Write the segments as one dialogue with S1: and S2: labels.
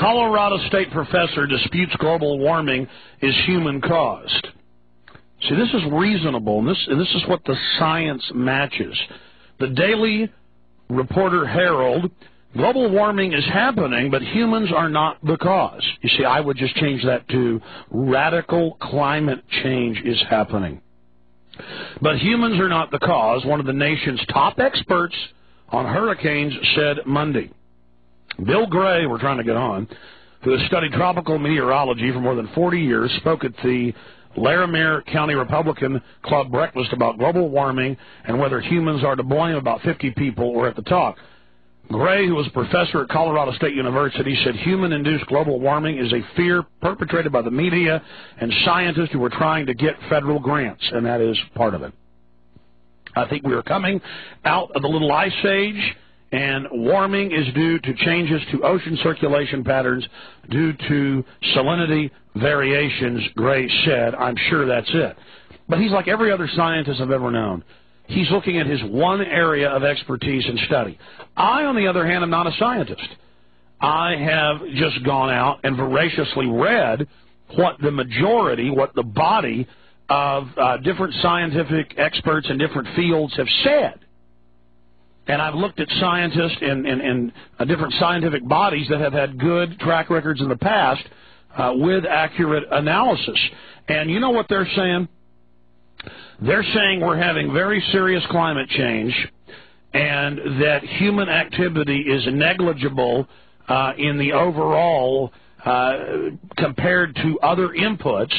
S1: Colorado State professor disputes global warming is human-caused. See, this is reasonable, and this is what the science matches. The Daily Reporter Herald, global warming is happening, but humans are not the cause. You see, I would just change that to radical climate change is happening. But humans are not the cause, one of the nation's top experts on hurricanes said Monday. Bill Gray, we're trying to get on, who has studied tropical meteorology for more than 40 years, spoke at the Larimer County Republican Club breakfast about global warming and whether humans are to blame. About 50 people were at the talk. Gray, who was a professor at Colorado State University, said human-induced global warming is a fear perpetrated by the media and scientists who are trying to get federal grants, and that is part of it. I think we are coming out of the little ice age, and warming is due to changes to ocean circulation patterns due to salinity variations, Gray said. I'm sure that's it. But he's like every other scientist I've ever known. He's looking at his one area of expertise and study. I, on the other hand, am not a scientist. I have just gone out and voraciously read what the majority, what the body of different scientific experts in different fields have said. And I've looked at scientists and different scientific bodies that have had good track records in the past with accurate analysis. And you know what they're saying? They're saying we're having very serious climate change and that human activity is negligible in the overall compared to other inputs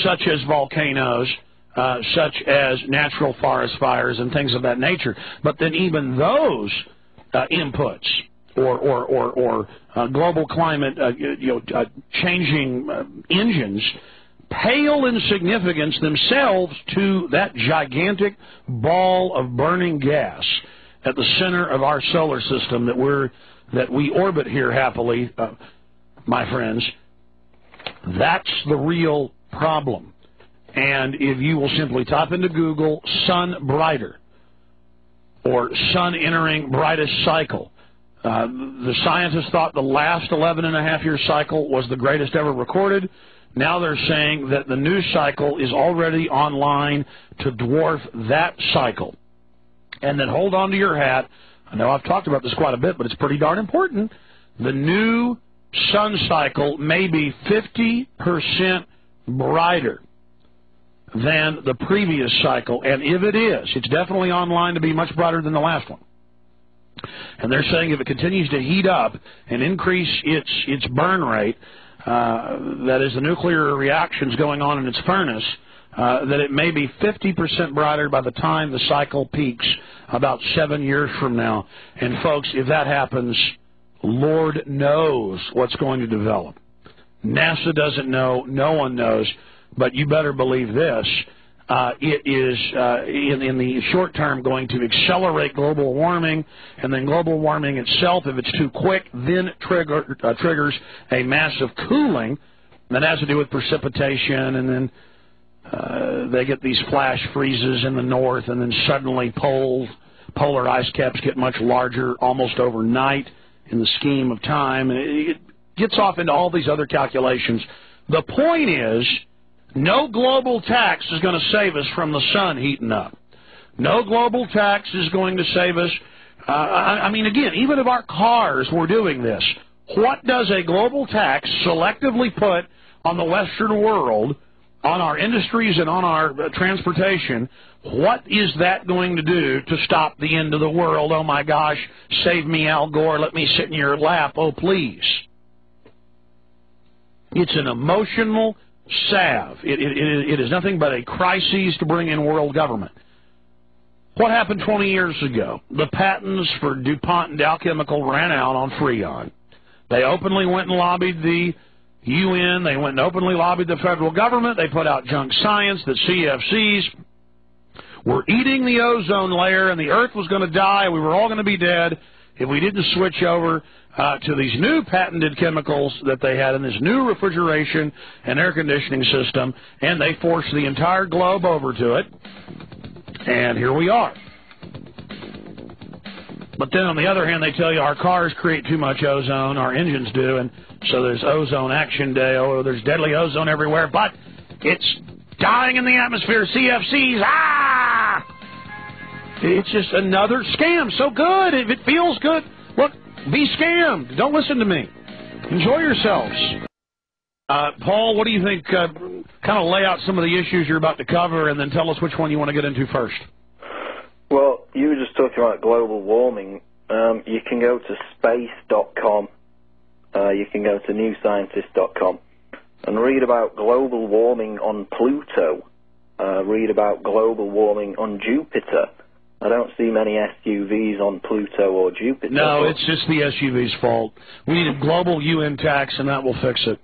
S1: such as volcanoes, such as natural forest fires and things of that nature. But then even those inputs or global climate changing engines pale in significance themselves to that gigantic ball of burning gas at the center of our solar system that we orbit here happily, my friends. That's the real problem. And if you will simply type into Google sun brighter or sun entering brightest cycle, the scientists thought the last 11.5-year cycle was the greatest ever recorded. Now they're saying that the new cycle is already online to dwarf that cycle. And then hold on to your hat. I know I've talked about this quite a bit, but it's pretty darn important. The new sun cycle may be 50% brighter than the previous cycle. And if it is, it's definitely online to be much brighter than the last one. And they're saying if it continues to heat up and increase its burn rate, that is the nuclear reactions going on in its furnace, that it may be 50% brighter by the time the cycle peaks about 7 years from now. And folks, if that happens, Lord knows what's going to develop. NASA doesn't know, no one knows, but you better believe this. It is, in the short term, going to accelerate global warming, and then global warming itself, if it's too quick, then triggers a massive cooling that has to do with precipitation, and then they get these flash freezes in the north, and then suddenly polar ice caps get much larger almost overnight in the scheme of time, and it gets off into all these other calculations. The point is, no global tax is going to save us from the sun heating up. No global tax is going to save us. I mean, again, even if our cars were doing this, what does a global tax selectively put on the Western world, on our industries and on our transportation? What is that going to do to stop the end of the world? Oh, my gosh, save me, Al Gore. Let me sit in your lap. Oh, please. It's an emotional salve. It is nothing but a crisis to bring in world government. What happened 20 years ago? The patents for DuPont and Dow Chemical ran out on Freon. They openly went and lobbied the UN. They went and openly lobbied the federal government. They put out junk science that CFCs were eating the ozone layer and the Earth was going to die. We were all going to be dead if we didn't switch over to these new patented chemicals that they had in this new refrigeration and air conditioning system, and they forced the entire globe over to it, and here we are. But then on the other hand, they tell you our cars create too much ozone, our engines do, and so there's Ozone Action Day, oh, there's deadly ozone everywhere, but it's dying in the atmosphere, CFCs, ah! It's just another scam. So good. If it feels good, look, be scammed. Don't listen to me. Enjoy yourselves. Paul, what do you think? Kind of lay out some of the issues you're about to cover and then tell us which one you want to get into first.
S2: Well, you were just talking about global warming. You can go to space.com. You can go to newscientist.com and read about global warming on Pluto. Read about global warming on Jupiter. I don't see many SUVs on Pluto or Jupiter.
S1: No, it's just the SUV's fault. We need a global UN tax, and that will fix it.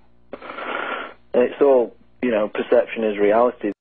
S2: It's all, perception is reality.